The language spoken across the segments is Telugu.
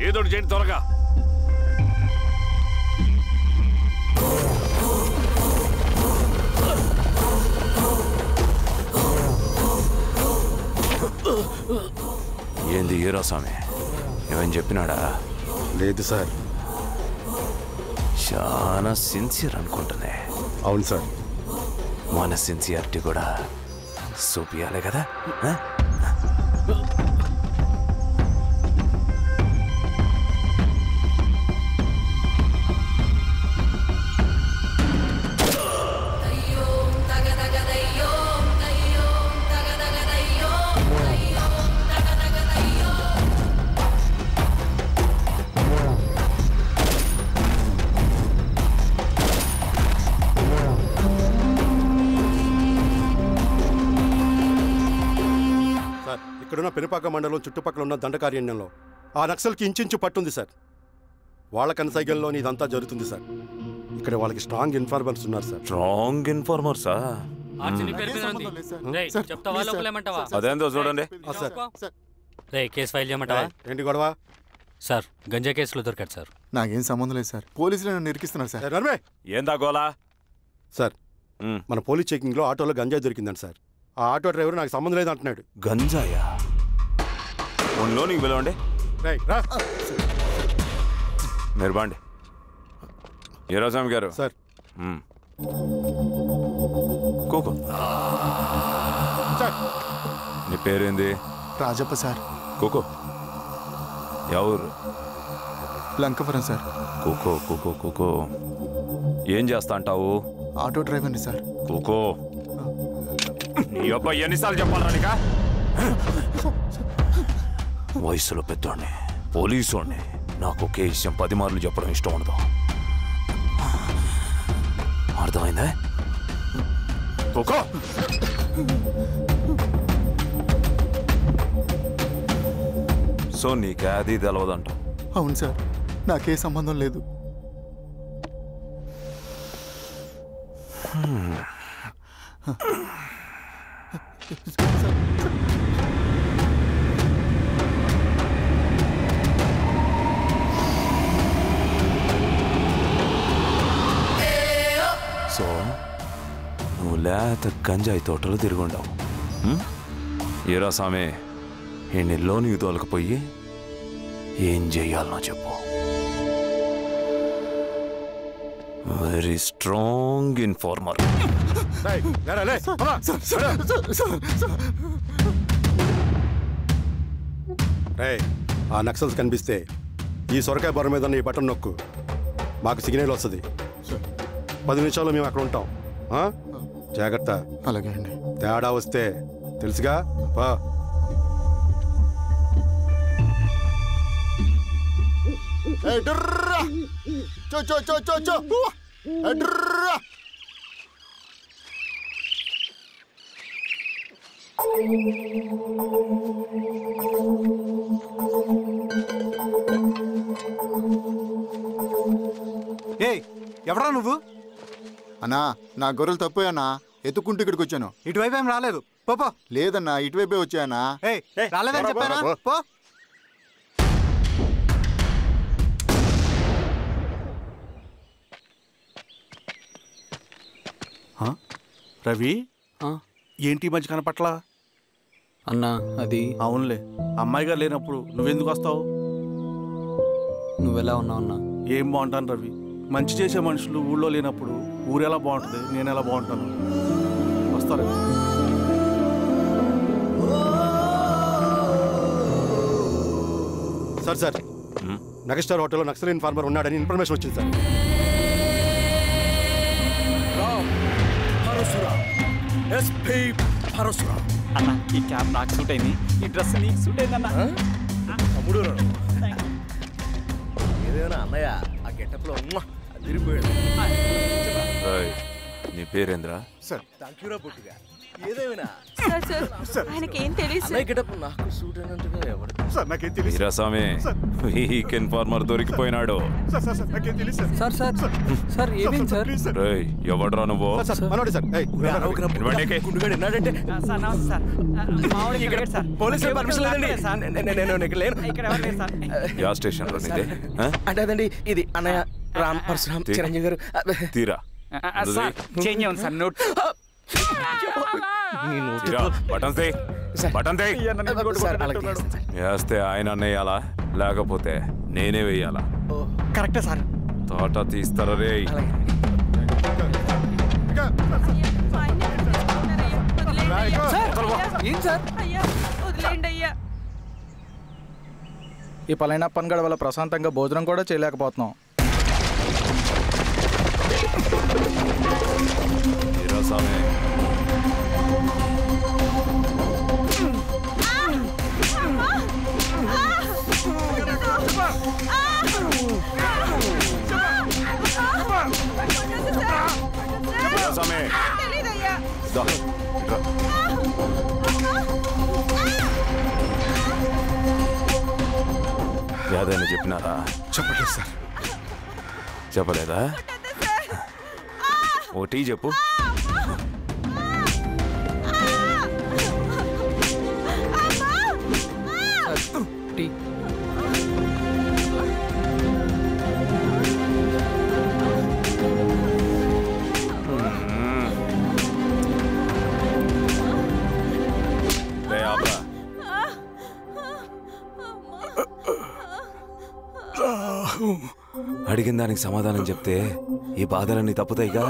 ఏదోటి చేయండి త్వరగా. ఏంది హీరో స్వామి ఏమని చెప్పినాడా? లేదు సార్. చాలా సిన్సియర్ అనుకుంటున్నా. అవును సార్. మన సిన్సియారిటీ కూడా చూపియాలి కదా. ఇక్కడున్న పెనుపాక మండలం చుట్టుపక్కల ఉన్న దండకారణ్యంలో ఆ నక్సల్కి ఇంచుంచు పట్టుంది సార్. వాళ్ళ కనసైగల్లో ఇదంతా జరుగుతుంది సార్. ఇక్కడ వాళ్ళకి స్ట్రాంగ్ ఇన్ఫార్మర్స్ ఉన్నారు సార్. స్ట్రాంగ్ ఇన్ఫార్మర్సా? అదేందో చూడండి. కేసు ఫైల్ చేయమంటావా? ఏంటి గొడవ సార్? గంజా కేసులో దొరికాడు సార్. నాకేం సంబంధం లేదు సార్. పోలీసులు నన్ను ఇరికిస్తున్నారు సార్. ఏందా గోలా? సార్ మన పోలీస్ చెకింగ్ లో ఆటోలో గంజాయి దొరికిందండి సార్. ఆ ఆటో డ్రైవర్ నాకు సంబంధం లేదు అంటున్నాడు. గంజాయా? ఒంట్లో నీకు పిలవండి. మీరు బాండి. హీరోస్వామి గారు సార్. కూకో. నీ పేరేంది? రాజప్ప సార్. కూకో. ఎవరు? లంకపురం సార్. కూకో కూకో కూకో. ఏం చేస్తా అంటావు? ఆటో డ్రైవర్ని సార్. కూకో. నీ అబ్బాయి ఎన్నిసార్లు చెప్పాలరా నీకా? వయసులో పెద్దోడిని, పోలీసోడిని, నాకు ఒకే విషయం 10 మార్లు చెప్పడం ఇష్టం ఉండదు. అర్థమైందా? కూకో. సో నీకే అది తెలవదంట? అవును సార్. నాకే సంబంధం లేదు. సో నువ్వు లేత గంజాయి తోటలు తిరుగుండవు. ఏరా సామే, ఈ నెలలో నీకు తోలకపోయి ఏం చెయ్యాలనో చెప్పు. Very strong informer. ఆ నక్సల్స్ కనిపిస్తే ఈ సొరకాయ బొర మీద ఈ బటన్ నొక్కు, మాకు సిగ్నల్ వస్తుంది. 10 నిమిషాల్లో మేము అక్కడ ఉంటాం. జాగ్రత్త. అలాగే అండి. తేడా వస్తే తెలుసుగా. ఎవరా నువ్వు? అన్నా నా గొర్రెలు తప్పోయానా, ఎత్తుకుంటూ ఇక్కడికి వచ్చాను. ఇటువైపు ఏం రాలేదు. పో. లేదన్నా ఇటువైపే వచ్చానా. రాలేదని చెప్పానా? పో. రవి, ఏంటి మంచి కనపట్ల? అన్నా అది అవునులే, అమ్మాయి గారు లేనప్పుడు నువ్వెందుకు వస్తావు? నువ్వెలా ఉన్నావు అన్నా? ఏం బాగుంటాను రవి, మంచి చేసే మనుషులు ఊళ్ళో లేనప్పుడు ఊరు ఎలా బాగుంటుంది, నేను ఎలా బాగుంటాను? వస్తారు. సార్ సార్ నగస్టార్ హోటల్లో నక్సల్ ఇన్ఫార్మర్ ఉన్నాడని ఇన్ఫర్మేషన్ వచ్చింది సార్. అన్న ఈ క్యాబ్ నాకు సూట్ అయింది, ఈ డ్రెస్ నీకు సూట్ అయిందన్న. తమ్ముడు ఏదైనా అన్నయ్య ఆ గెటప్ లో అదిరిపోయాడు. నీ పేరేంద్రా? సార్ థాంక్యూరా పుట్టిగా. ఏదేమైనా ఆయనకి ఏం తెలియదు అన్నయ్య గెటప్ నాకు సూట్ అయినట్టుగా ఎవరు సార్ నాకేం తెలియదు వీరాస్వామి వీక్ ఇన్ఫార్మర్ దొరికిపోయినాడు. నాకేం తెలియదు సార్ సార్ సార్ ఏమేం సార్ రేయ్ ఎవడ్రా నువ్వు? సార్ మనోడి సార్ ఇవ్వండి. గుండుగాడు విన్నాడంటే సార్ నమస్తే సార్ మామూలు ఇక్కడ సార్ పోలీసులు పర్మిషన్ లేదండి నేను ఇక్కడ లేను. ఇక్కడ ఎవరు లేరు సార్ యా స్టేషన్ లో నీదే? అంటే అదండి ఇది అన్నయ్య రామ్ పరశురామ్ చిరంజీవి గారు తీరా సార్ చేంజ్ అవ్వండి సార్ నోట్ తీరా బటన్ తే బటన్ తే సార్ అలాగే చేస్తాను సార్. వేస్తే ఆయన అన్నయ్యాలా లేకపోతే నేనే వెయ్యాలా? కరెక్టే సార్ తోట తీస్తారా రే? అలాగే. ఏం సార్ వదిలేండి అయ్యా. ఈ పలైన పనిగడ వల్ల ప్రశాంతంగా భోజనం కూడా చేయలేకపోతున్నాం. వీరాస్వామి వీరాస్వామి దా, ఇట్రా. యాదైనా చెప్పినారా? చెప్పలేదు సార్. చెప్పలేదా? ఓటీ చెప్పు. టీ రే ఆబ్రా. అడిగిన దానికి సమాధానం చెప్తే ఈ బాధలన్నీ తప్పుతాయిగా.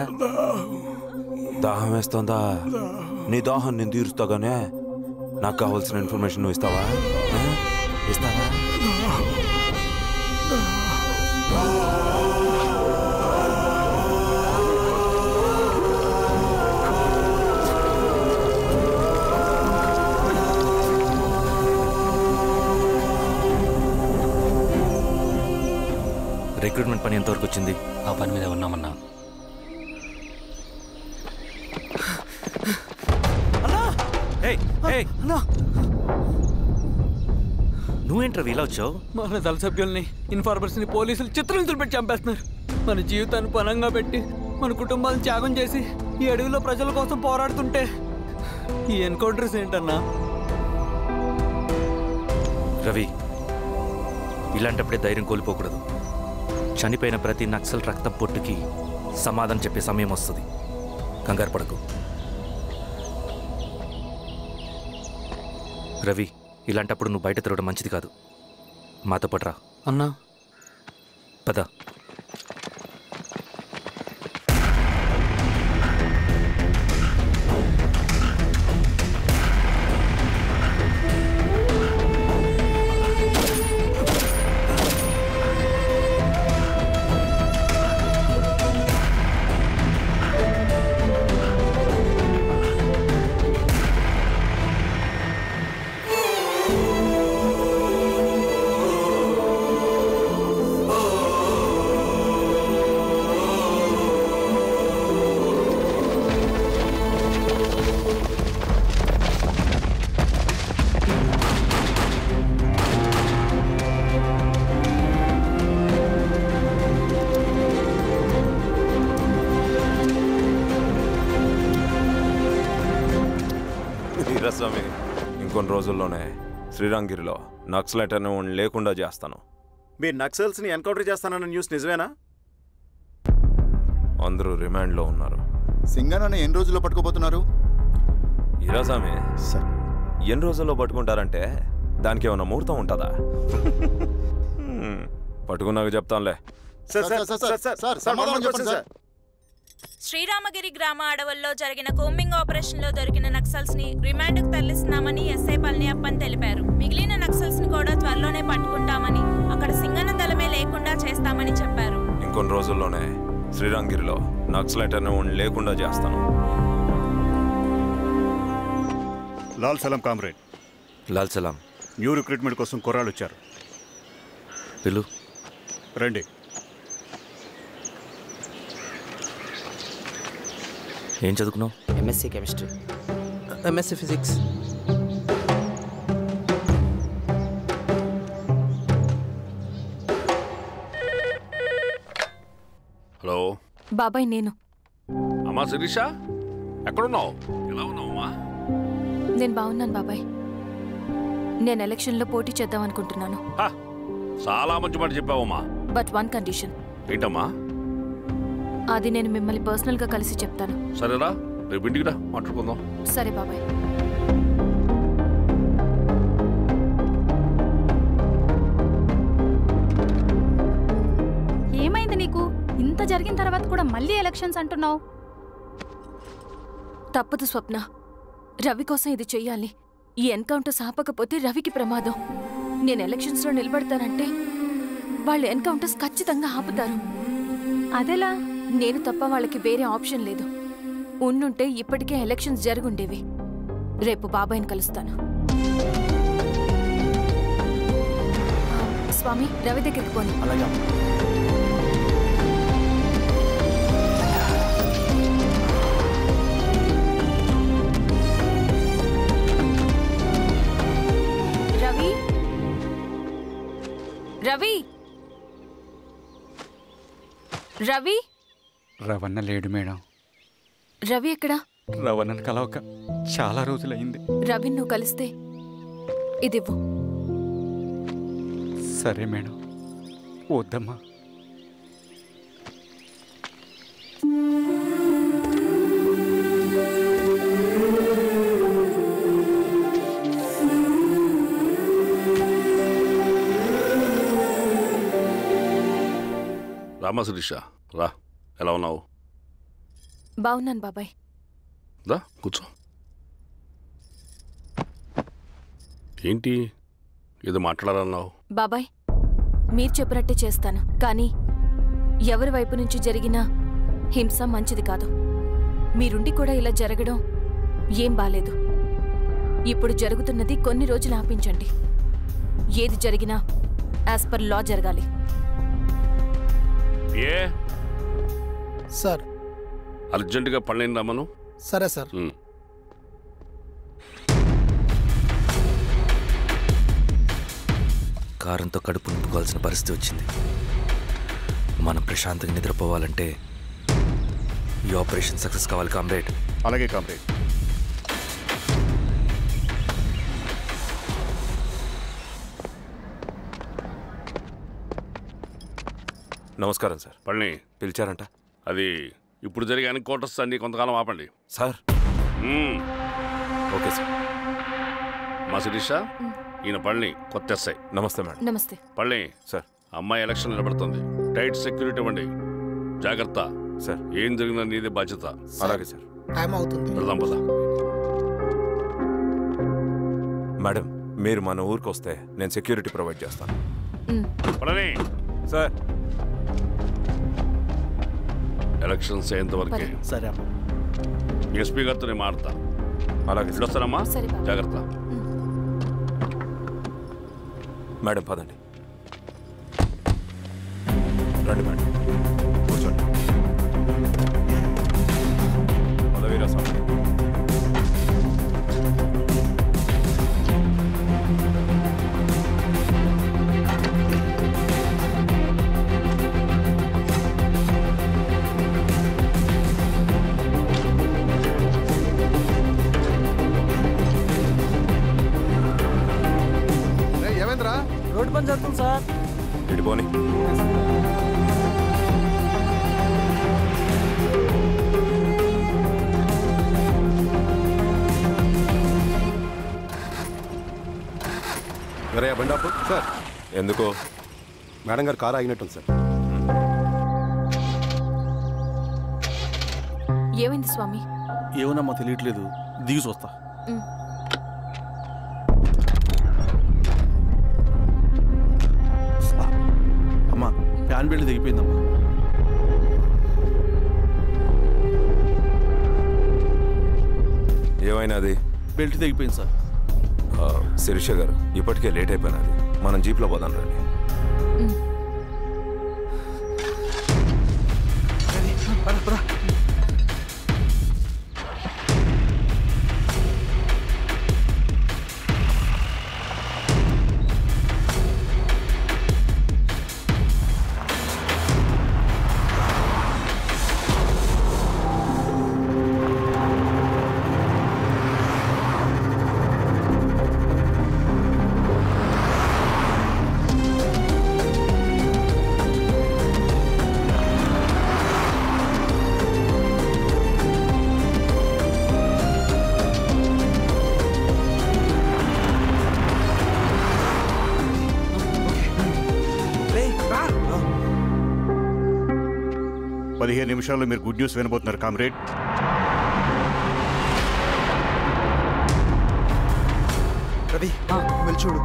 దాహం వేస్తోందా? నీ దాహం నేను తీరుస్తాగానే నాకు కావాల్సిన ఇన్ఫర్మేషన్ నువ్వు ఇస్తావా? ఇస్తావా? రిక్రూట్మెంట్ పని ఎంతవరకు వచ్చింది? ఆ పని మీద ఉన్నామన్నా. నువ్వేంట్రా ఇలా వచ్చావు? మన దళ సభ్యుల్ని ఇన్ఫార్మర్స్ని పోలీసులు చిత్రహింసలు పెట్టి చంపేస్తున్నారు. మన జీవితాన్ని పనంగా పెట్టి మన కుటుంబాలను త్యాగం చేసి ఈ అడవిలో ప్రజల కోసం పోరాడుతుంటే ఈ ఎన్కౌంటర్స్ ఏంటన్నా? రవి, ఇలాంటప్పుడే ధైర్యం కోల్పోకూడదు. చనిపోయిన ప్రతి నక్సల్ రక్తం పొట్టుకి సమాధానం చెప్పే సమయం వస్తుంది. కంగారు పడకు రవి. ఇలాంటప్పుడు నువ్వు బయట తిరగడం మంచిది కాదు. మాతో పట్రా అన్నా. పద. వీరాస్వామి, ఇంకొన్ని రోజుల్లోనే శ్రీరంగిరిలో నక్సలైట్ అనే లేకుండా చేస్తాను. మీరు నక్సల్స్ని ఎన్కౌంటర్ చేస్తానన్న న్యూస్ నిజమేనా? అందరూ రిమాండ్లో ఉన్నారు. సింగనని ఎన్ని రోజుల్లో పట్టుకోబోతున్నారు? వీరాస్వామి, ఎన్ని రోజుల్లో పట్టుకుంటారంటే దానికి ఏమైనా ముహూర్తం ఉంటుందా? పట్టుకున్నాక చెప్తానులే. శ్రీరామగిరి గ్రామ అడవుల్లో జరిగిన కోంబింగ్ ఆపరేషన్ లో దొరికిన నక్సల్స్ ని రిమాండ్ కు తరలిస్తున్నామని ఎస్ఐ పళనియప్పన్ తెలిపారు. మిగిలిన నక్సల్స్ ని కూడా త్వరలోనే పట్టుకుంటామని, అక్కడ సింగన దళమే లేకుండా చేస్తామని చెప్పారు. ఇంకొన్ని రోజుల్లోనే శ్రీరంగిరిలో నక్సలైట్ అనే లేకుండా చేస్తాను. లాల్ సలాం కామ్రేడ్. లాల్ సలాం. న్యూ రిక్రూట్మెంట్ కోసం కుర్రాళ్ళు వచ్చారు. పిలు. రండి. ఏం చదువుకున్నావు? MSc chemistry. MSc Physics. Hello బాబాయ్ నేను. అమ్మా శిరీష, ఎక్కడున్నావు? ఎలా ఉన్నావు అమ్మా? నేను బాగున్నాను బాబాయ్. నేను ఎలక్షన్లో పోటీ చేద్దాం అనుకుంటున్నాను. చాలా మంచి మాట చెప్పావమ్మా. But one condition. ఏంటమ్మా? అది నేను మిమ్మల్ని పర్సనల్గా కలిసి చెప్తాను. సరేరా, రేపు ఇంటికి రా, మాట్లాడుకుందాం. సరే బాబాయ్. ఏమైంది నీకు? ఇంత జరిగిన తర్వాత కూడా మళ్ళీ ఎలక్షన్స్ అంటున్నావు? తప్పదు స్వప్న. రవి కోసం ఇది చెయ్యాలి. ఈ ఎన్కౌంటర్ ఆపకపోతే రవికి ప్రమాదం. నేను ఎలక్షన్స్లో నిలబడతానంటే వాళ్ళు ఎన్కౌంటర్స్ ఖచ్చితంగా ఆపుతారు. అదెలా? నేను తప్ప వాళ్ళకి వేరే ఆప్షన్ లేదు. ఉన్నుంటే ఇప్పటికే ఎలక్షన్స్ జరుగుండేవి. రేపు బాబాయ్ని కలుస్తాను. స్వామి, రవి దగ్గరికి పోనీ. రవి, రవి, రవి. రవణ లేడు మేడం. రవి ఎక్కడా? రవణను కలవక చాలా రోజులైంది. రవి నువ్వు కలిస్తే ఇదివ్వు. సరే మేడం. వద్దమ్మా. రామా శిరీష, రా. ఎలా ఉన్నావు? బాగున్నాను బాబాయ్. దా కూర్చో. ఏంటి ఏదో మాట్లాడాలన్నావు? బాబాయ్, మీరు చెప్పినట్టే చేస్తాను. కానీ ఎవరి వైపు నుంచి జరిగినా హింస మంచిది కాదు. మీరుండి కూడా ఇలా జరగడం ఏం బాలేదు. ఇప్పుడు జరుగుతున్నది కొన్ని రోజులు ఆపించండి. ఏది జరిగినా యాజ్ పర్ లా జరగాలి. ఏ సార్, అర్జెంటుగా పళ్ళని రమ్మను. సరే సార్. కారంతో కడుపు నింపుకోవాల్సిన పరిస్థితి వచ్చింది. మనం ప్రశాంతంగా నిద్రపోవాలంటే ఈ ఆపరేషన్ సక్సెస్ కావాలి కామ్రేడ్. అలాగే కామ్రేడ్. నమస్కారం సార్. పళ్ళని పిలిచారంట? అది ఇప్పుడు జరిగే ఎన్కౌంటర్స్ అన్ని కొంతకాలం ఆపండి సార్. Okay sir. మా శిరీష, ఈయన పళ్ళని కొత్త ఎస్ఐ. నమస్తే మేడం. నమస్తే. పళ్ళని సార్. అమ్మాయి ఎలక్షన్ నిలబడుతుంది. టైట్ సెక్యూరిటీ ఇవ్వండి. జాగ్రత్త సార్. ఏం జరిగిందని నీదే బాధ్యత. అలాగే సార్. టైం అవుతుంది. వెళ్దాం పద. మేడం, మీరు మన ఊరికి వస్తే నేను సెక్యూరిటీ ప్రొవైడ్ చేస్తాను. పళ్ళని సార్. ఎలక్షన్స్ అయ్యేంతవరకే. సరే అమ్మా. ఎస్పీ గారితో నేను మారుతా. అలాగే వస్తానమ్మా. జాగ్రత్త. మేడం పదండి. రండి మేడం, కూర్చోండి. పదవీరా స్వామి. రోడ్డు పని జరుగుతుంది సార్. ఇడిపోని. వేరే బండాపు సార్. ఎందుకో? మేడం గారు కారు ఆగినట్టుంది సార్. ఏమైంది స్వామి? ఏమోనమ్మా తెలియట్లేదు. దిగి చూస్తా. అమ్మా, ఫ్యాన్ బెల్ట్ దిగిపోయిందమ్మా. ఏమైనాది? బెల్ట్ తెగిపోయింది సార్. శిరీష గారు, ఇప్పటికే లేట్ అయిపోయినది. మనం జీప్లో పోదాం రండి. 15 నిమిషాల్లో మీరు గుడ్ న్యూస్ వినబోతున్నారు కామ్రేడ్. రవి వెళ్ళి చూడు.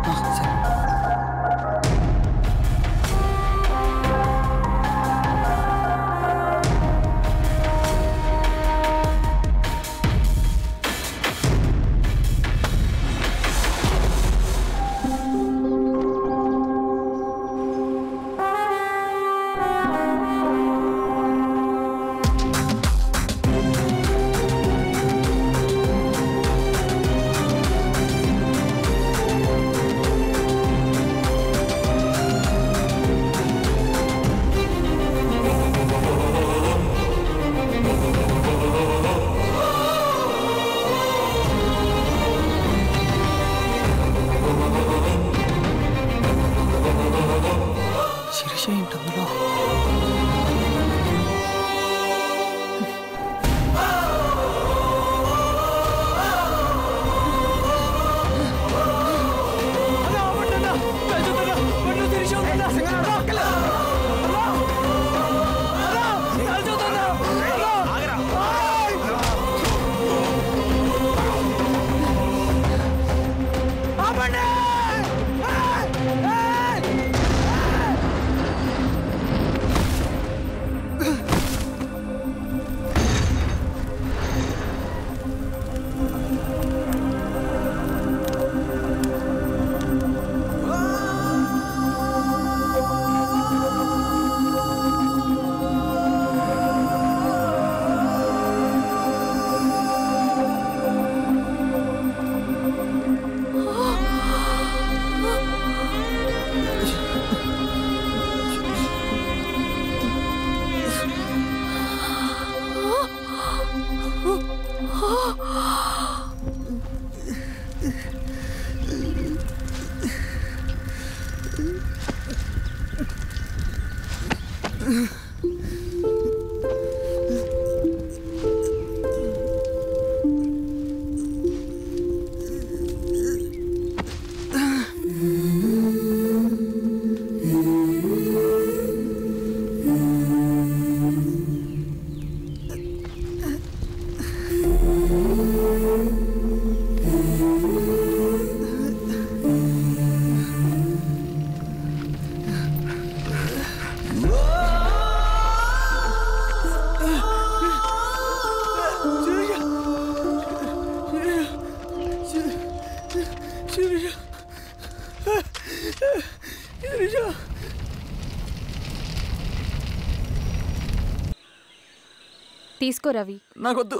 తీసుకో రవి. నాకొద్దు.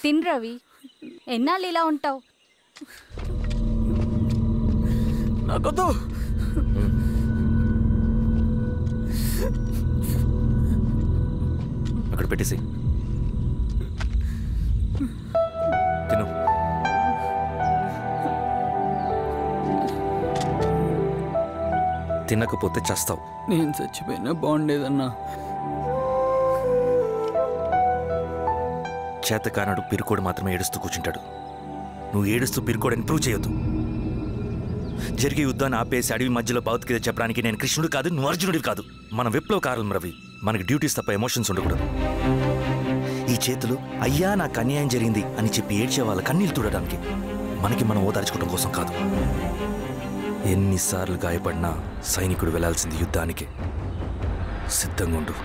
తిన్ రవి, ఎన్నాళ్ళు ఇలా ఉంటావు? నాకొద్దు. అక్కడ పెట్టేసి తిను. తినకపోతే చస్తావు. నేను చచ్చిపోయినా బాగుండేదన్నా. చేతకానాడు పిరుకోడు మాత్రమే ఏడుస్తూ కూర్చుంటాడు. నువ్వు ఏడుస్తూ పిరుకోడని ప్రూవ్ చేయొద్దు. జరిగే యుద్ధాన్ని ఆపేసి అడవి మధ్యలో బతుకిదే చెప్పడానికి నేను కృష్ణుడు కాదు, నువ్వు అర్జునుడివి కాదు. మన విప్లవకారులం రవి. మనకి డ్యూటీస్ తప్ప ఎమోషన్స్ ఉండకూడదు. ఈ చేతులు అయ్యా నాకు అన్యాయం జరిగింది అని చెప్పి ఏడ్చే వాళ్ళ కన్నీళ్ళు తుడడానికి, మనకి మనం ఓదార్చుకోవడం కోసం కాదు. ఎన్నిసార్లు గాయపడినా సైనికుడు వెళ్లాల్సింది యుద్ధానికి. సిద్ధంగా ఉండు.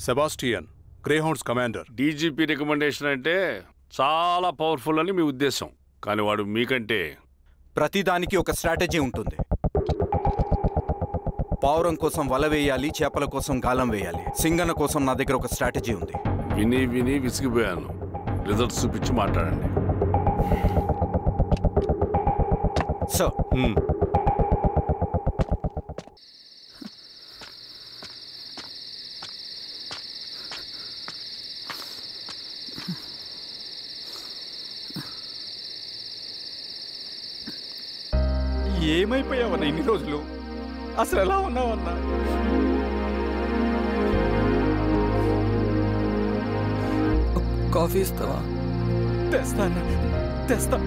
Sebastian, Greyhounds commander. DGP recommendation అంటే చాలా పవర్ఫుల్ అని మీ ఉద్దేశం, కానీ వాడు మీకంటే ప్రతిదానికి ఒక స్ట్రాటజీ ఉంటుంది. పావురం కోసం వల వేయాలి, చేపల కోసం గాలం వేయాలి. సింగన్న కోసం నా దగ్గర ఒక స్ట్రాటజీ ఉంది. విని విని విసిగిపోయాను. రిజల్ట్స్ చూపించి మాట్లాడండి. సార్, ఏమైపోయావన్నా ఇన్ని రోజులు? అసలు ఎలా ఉన్నావన్నా? కాఫీ ఇస్తావా? తెస్తాను, తెస్తా.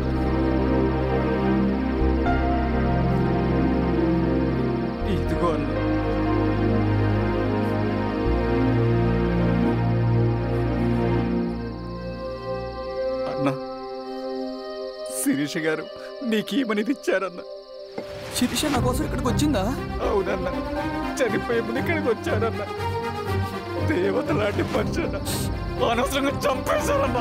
శిరీష గారు నీకు ఈ మనీది ఇచ్చారన్న. శిరీష నా కోసం ఇక్కడికి వచ్చిందా? అవునన్న, చనిపోయే ముందు ఇక్కడికి వచ్చారన్న. దేవత లాంటి మనిషి అనవసరంగా చంపేశారన్న.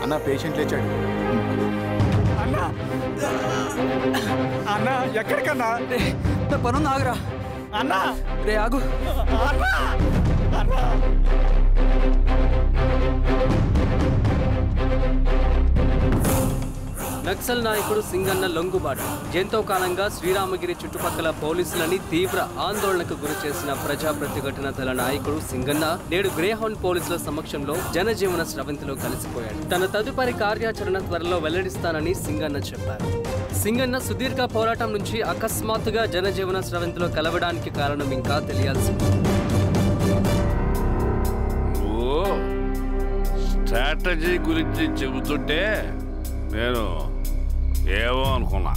అన్న పేషెంట్ లేచాడు. అన్నా అన్నా ఎక్కడికన్నా? నా పనుంది, ఆగురా. అన్నా రే ఆగు. అన్నా అన్నా నక్సల్ నాయకుడు సింగన్న లొంగుబాటు ఎంతో కాలంగా శ్రీరామగిరి చుట్టుపక్కల పోలీసులని తీవ్ర ఆందోళనకు గురి చేసిన ప్రజా ప్రతిఘటన దళ నాయకుడు సింగన్న నేడు గ్రేహౌండ్ పోలీసుల సమక్షంలో జనజీవన స్రవంతిలో కలిసిపోయాడు. తన తదుపరి కార్యాచరణ త్వరలో వెల్లడిస్తానని సింగన్న చెప్పారు. సింగన్న సుదీర్ఘ పోరాటం నుంచి అకస్మాత్తుగా జనజీవన స్రవంతిలో కలవడానికి కారణం ఇంకా తెలియాల్సి స్ట్రాటజీ గురించి చెబుతుంటే నేను ఏమో అనుకున్నా.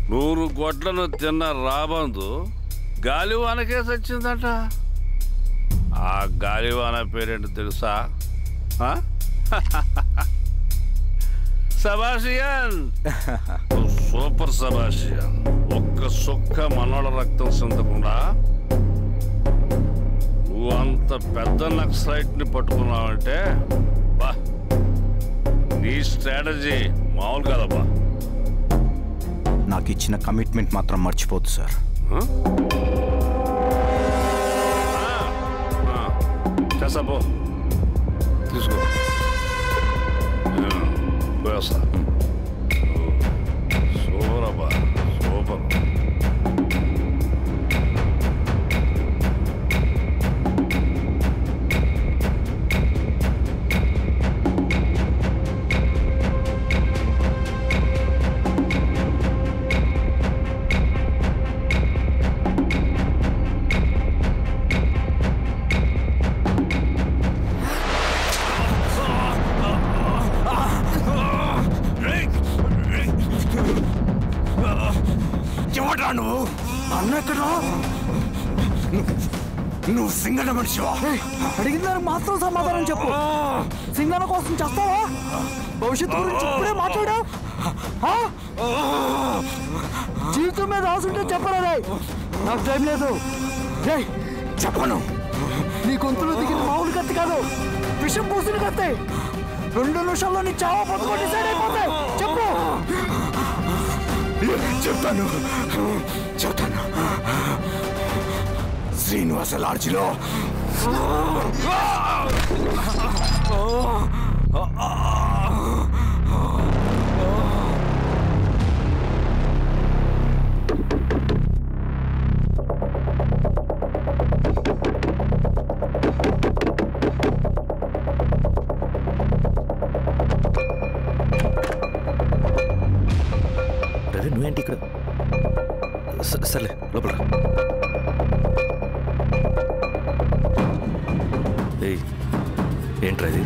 100 గొడ్లను తిన్న రాబందు గాలివానకే సచ్చిందట. ఆ గాలివాన పేరేంటి తెలుసా? సబాషియన్, సూపర్ సబాషియన్. ఒక్క సుక్క మనోళ్ళ రక్తం చెందకుండా నువ్వు అంత పెద్ద నక్సలైట్ని పట్టుకున్నావంటే బా, నీ స్ట్రాటజీ మామూలు కాదబ్బా. నాకు ఇచ్చిన కమిట్మెంట్ మాత్రం మర్చిపోద్దు సార్. చేసాబో, తీసుకో, పోయేస్తా. సూరబ్బా. అన్న ఎక్కడ? నువ్వు సింగన్న మనిషివా? అడిగిన దానికి మాత్రం సమాధానం చెప్పు. సింగన్న కోసం చేస్తావా? భవిష్యత్తు గురించి ఇప్పుడే మాట్లాడా? జీవితం మీద ఆశుంటే చెప్పరా? నాకు టైం లేదు. చెప్పను. నీ గొంతులో దిగిన మామూలు కత్తి కాదు, విషం పూసిన కత్తి. 2 నిమిషాల్లో నీ చావా బతుకు డిసైడ్ అయిపోతాయి. చెప్పు. చెప్తాను. శ్రీనివాస లాడ్జిలో నువ్వేంటి ఇక్కడ? సర్లే లోపల. ఏంట్రా ఇది?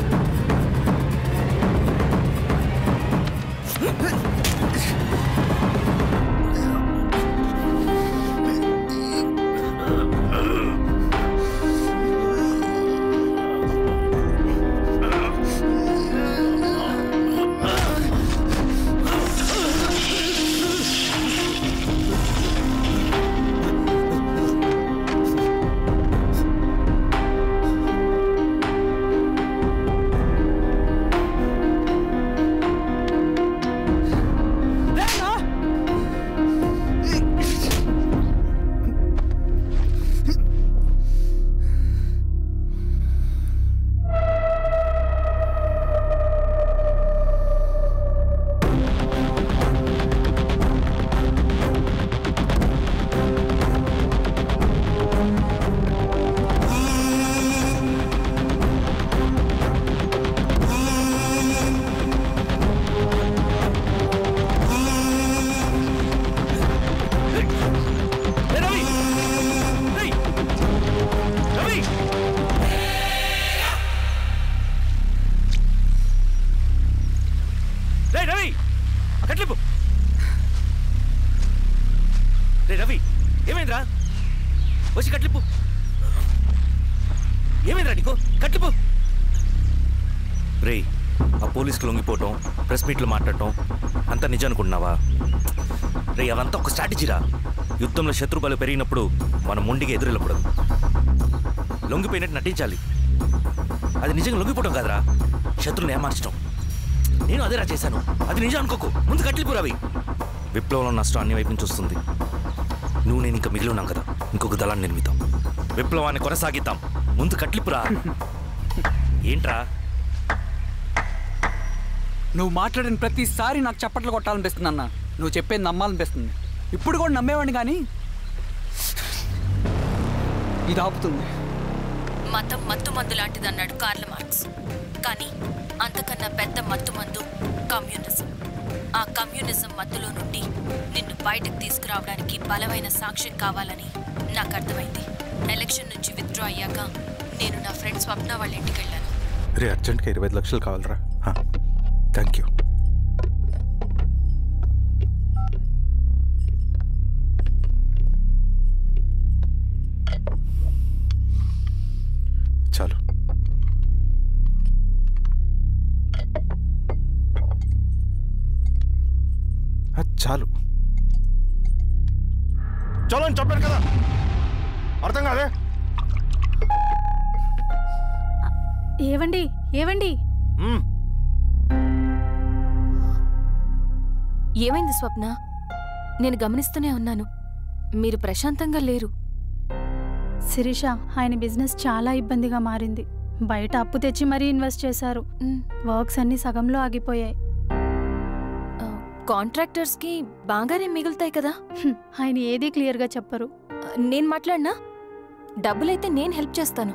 రవి ఏమైందిరా? వచ్చి కట్లిప్పు. ఏమైందిరా నీకు? కట్లిప్పు. రే, ఆ పోలీసుకు లొంగిపోవటం, ప్రెస్ మీట్లు మాట్లాడటం అంతా నిజం అనుకుంటున్నావా? రే, అవంతా ఒక స్ట్రాటజీరా. యుద్ధంలో శత్రుబలు పెరిగినప్పుడు మనం మొండిగా ఎదురెళ్ళకూడదు. లొంగిపోయినట్టు నటించాలి. అది నిజంగా లొంగిపోవడం కాదురా, శత్రువుని ఏమార్చడం. నేను అదేరా చేశాను. అది నిజం అనుకోకు. ముందు కట్లిప్పు రవి. విప్లవంలో నష్టం అన్ని వైపు నుంచి వస్తుంది. నువ్వు నేను ఇంకా మిగిలి ఉన్నాం కదా, ఇంకొక దళాన్ని నిర్మితాం, విప్లవాన్ని కొనసాగిద్దాం. ముందు కట్లిప్పురా. ఏంట్రా నువ్వు మాట్లాడిన ప్రతిసారి నాకు చప్పట్లు కొట్టాలనిపిస్తుంది అన్న. నువ్వు చెప్పేది నమ్మాలనిపిస్తుంది. ఇప్పుడు కూడా నమ్మేవాడిని, కానీ ఇది ఆపుతుంది. మతం మత్తుమందు లాంటిదన్నాడు కార్ల్ మార్క్స్. కానీ అంతకన్నా పెద్ద మత్తుమందు కమ్యూనిజం. ఆ కమ్యూనిజం మత్తులో నుండి నిన్ను బయటకు తీసుకురావడానికి బలమైన సాక్ష్యం కావాలని నాకు అర్థమైంది. ఎలక్షన్ నుంచి విత్డ్రా అయ్యాక నేను నా ఫ్రెండ్ స్వప్న వాళ్ళ ఇంటికి వెళ్ళాను. రే, అర్జెంట్గా 25 లక్షలు కావాలరా. Thank you. చాలు. చాలు. చలో అని చెప్పాను కదా, అర్థం కాదే? ఏవండి ఏవండి ఏమైంది స్వప్న? నేను గమనిస్తూనే ఉన్నాను, మీరు ప్రశాంతంగా లేరు. శిరీష, ఆయన బిజినెస్ చాలా ఇబ్బందిగా మారింది. బయట అప్పు తెచ్చి మరీ ఇన్వెస్ట్ చేశారు. వర్క్స్ అన్ని సగంలో ఆగిపోయాయి. కాంట్రాక్టర్స్కి బాగానే మిగులుతాయి కదా. ఆయన ఏదీ క్లియర్గా చెప్పరు. నేను మాట్లాడినా డబ్బులైతే నేను హెల్ప్ చేస్తాను.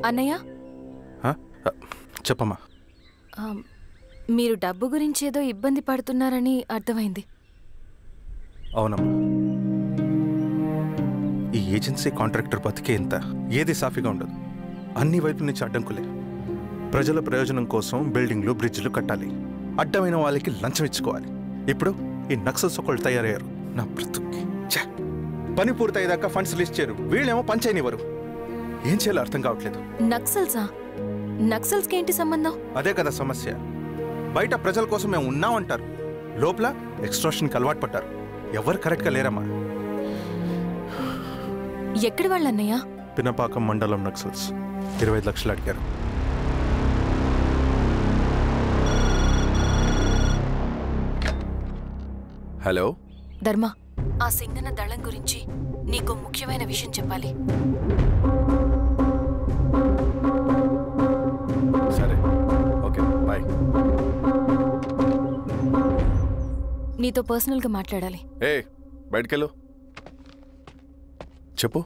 అన్నయ్య, చెప్పమ్మా. మీరు డబ్బు గురించి ఏదో ఇబ్బంది పడుతున్నారని అర్థమైంది. అవునమ్మా, ఈ ఏజెన్సీ కాంట్రాక్టర్ బతికే ఇంత ఏది సాఫీగా ఉండదు. అన్ని వైపుల నుంచి అడ్డంకులే. ప్రజల ప్రయోజనం కోసం బిల్డింగ్లు, బ్రిడ్జ్లు కట్టాలి. అడ్డమైన వాళ్ళకి లంచం ఇచ్చుకోవాలి. ఇప్పుడు ఈ నక్సల్స్ ఒకళ్ళు తయారయ్యారు. నా బ్రతుక్కి పని పూర్తయ్యేదాకా ఫండ్స్ లిస్ట్ చేయరు, వీళ్ళేమో పని చేయనివ్వరు. ఏం చేయాలో అర్థం కావట్లేదు. నక్సల్సా? నక్సల్స్కి ఏంటి సంబంధం? అదే కదా సమస్య. బయట ప్రజల కోసం మేము ఉన్నామంటారు, లోపల ఎక్స్ట్రాషన్కి అలవాటు పడ్డారు. ఎవరు కరెక్ట్గా లేరమ్మా. ఎక్కడి వాళ్ళన్నయ్య? పినపాకం మండలం నక్సల్స్ 25 లక్షలు అడిగారు. హలో ధర్మ, ఆ సింగన్న దళం గురించి నీకు ముఖ్యమైన విషయం చెప్పాలి. సరే, ఓకే, బాయ్. నీతో పర్సనల్గా మాట్లాడాలి. బయటకెళ్ళు. చెప్పు.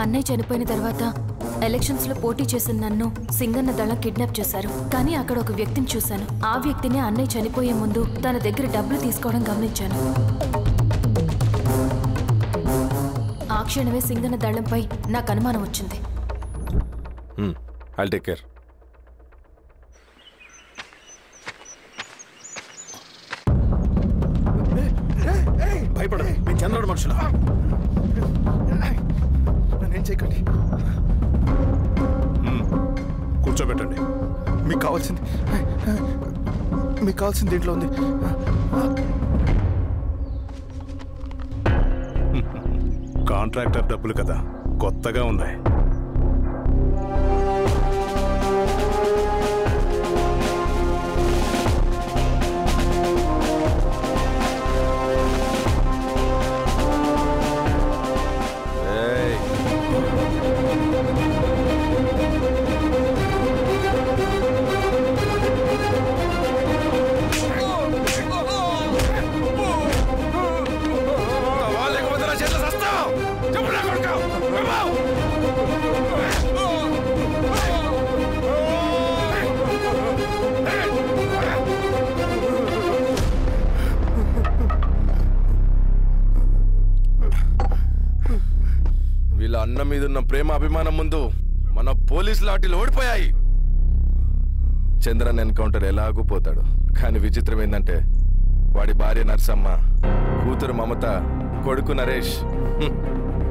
అన్నయ్య చనిపోయిన తర్వాత ఎలక్షన్స్ లో పోటీ చేసిన నన్ను సింగన్న దళం కిడ్నాప్ చేశారు. కానీ అక్కడ ఒక వ్యక్తిని చూశాను. ఆ వ్యక్తిని అన్నయ్య చనిపోయే ముందు తన దగ్గర డబ్బులు తీసుకోవడం గమనించాను. ఆ క్షణమే సింగన్న దళంపై నాకు అనుమానం వచ్చింది. I'll take care. భయపడదు, మీ చంద్రుడు మనుషులు. నన్నేం చేయకండి. కూర్చోబెట్టండి. మీకు కావాల్సింది దీంట్లో ఉంది. కాంట్రాక్టర్ డబ్బులు కదా, కొత్తగా ఉన్నాయి. వీళ్ళ అన్న మీదున్న ప్రేమ అభిమానం ముందు మన పోలీస్ లాఠీలు ఓడిపోయాయి. చంద్రన్ ఎన్కౌంటర్ ఎలాగూ పోతాడు. కానీ విచిత్రం ఏంటంటే వాడి భార్య నర్సమ్మ, కూతురు మమత, కొడుకు నరేష్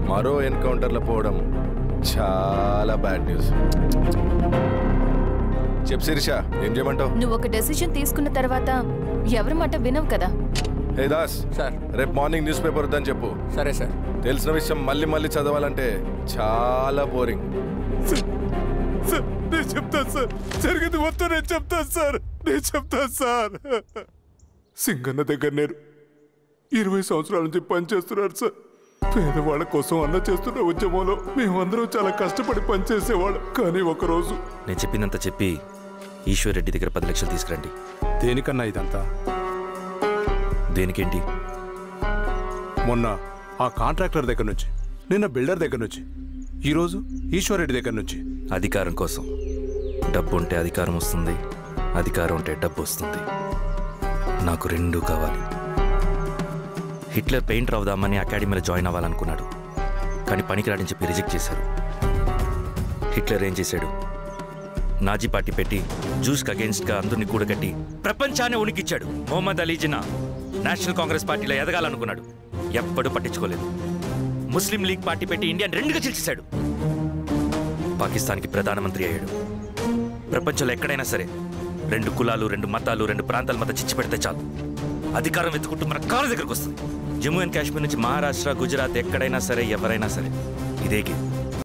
మరో ఎన్కౌంటర్లో పోవడం చాలా బ్యాడ్ న్యూస్. చెప్పు శిరీష, ఏం చేయమంటావు? నువ్వు ఒక డెసిషన్ తీసుకున్న తర్వాత ఎవరి మాట వినవు కదా. హే దాస్ సార్, రేపు మార్నింగ్ న్యూస్ పేపర్ వద్దని చెప్పు. సరే సార్. తెలిసిన విషయం మళ్ళీ మళ్ళీ చదవాలంటే చాలా బోరింగ్. నేను చెప్తాను సార్, జరిగింది మొత్తం నేను చెప్తాను సార్. సింగన్న దగ్గర నేను 20 సంవత్సరాల నుంచి పనిచేస్తున్నారు సార్. పేదవాళ్ళ కోసం అన్న చేస్తున్న ఉద్యమంలో మేమందరం చాలా కష్టపడి పనిచేసేవాళ్ళం. కానీ ఒకరోజు నేను చెప్పినంత చెప్పి ఈశ్వర్ రెడ్డి దగ్గర 10 లక్షలు తీసుకురండి. దేనికన్నా ఇదంతా? దేనికేంటి? మొన్న ఆ కాంట్రాక్టర్ దగ్గర నుంచి, నిన్న బిల్డర్ దగ్గర నుంచి, ఈరోజు ఈశ్వర్ రెడ్డి దగ్గర నుంచి. అధికారం కోసం. డబ్బు ఉంటే అధికారం వస్తుంది, అధికారం ఉంటే డబ్బు వస్తుంది. నాకు రెండూ కావాలి. హిట్లర్ పెయింటర్ అవుదామని అకాడమీలో జాయిన్ అవ్వాలనుకున్నాడు. కానీ పనికిరాడని చెప్పి రిజెక్ట్ చేశారు. హిట్లర్ ఏం చేశాడు? నాజీ పార్టీ పెట్టి జూస్కి అగేన్స్ట్గా అందరినీ కూడగట్టి ప్రపంచాన్ని ఉనికిచ్చాడు. మొహమ్మద్ అలీ జిన్నా నేషనల్ కాంగ్రెస్ పార్టీలో ఎదగాలనుకున్నాడు. ఎప్పుడూ పట్టించుకోలేదు. ముస్లిం లీగ్ పార్టీ పెట్టి ఇండియాని రెండుగా చీల్చేశాడు. పాకిస్తాన్కి ప్రధానమంత్రి అయ్యాడు. ప్రపంచంలో ఎక్కడైనా సరే 2 కులాలు, 2 మతాలు, 2 ప్రాంతాల మధ్య చిచ్చు పెడితే చాలు, అధికారం వెతుకుంటూ మన కాళ్ళ దగ్గరకు వస్తుంది. జమ్మూ అండ్ కాశ్మీర్ నుంచి మహారాష్ట్ర, గుజరాత్ ఎక్కడైనా సరే, ఎవరైనా సరే ఇదే గేమ్.